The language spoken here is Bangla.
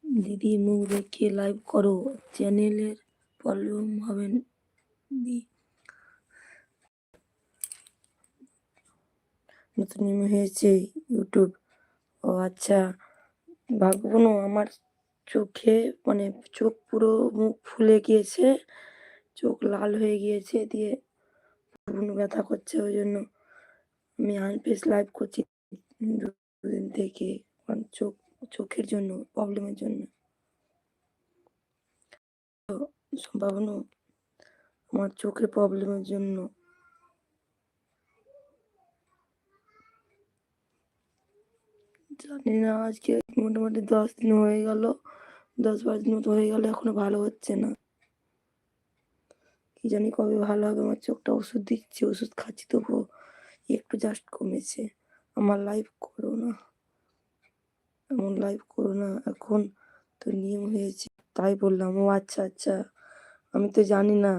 দিদি মুখ দেখিয়ে লাইভ করো, চ্যানেলের প্রবলেম হবে দি। নতুন নিয়ম হয়েছে ইউটিউব। ও আচ্ছা, ভাগ্যবনু আমার চোখে মানে চোখ পুরো মুখ ফুলে গিয়েছে, চোখ লাল হয়ে গিয়েছে, দিয়ে ব্যথা করছে, ওই জন্য আমি আনফেস লাইভ করছি দুদিন থেকে, কারণ চোখের জন্য প্রবলেমের জন্য। ভাবনু আমার চোখের প্রবলেমের জন্য জানি না, আজকে মোটামুটি 10 দিন হয়ে গেল, 10-12 দিন মতো হয়ে গেল, এখনো ভালো হচ্ছে না। কি জানি কবে ভালো হবে। আমার চোখটা ওষুধ দিচ্ছে, ওষুধ খাচ্ছি, তবুও একটু জাস্ট কমেছে। আমার লাইভ করো না, এমন লাইভ করো না, এখন তো নিয়ম হয়েছে তাই বললাম। ও আচ্ছা আচ্ছা, আমি তো জানি না।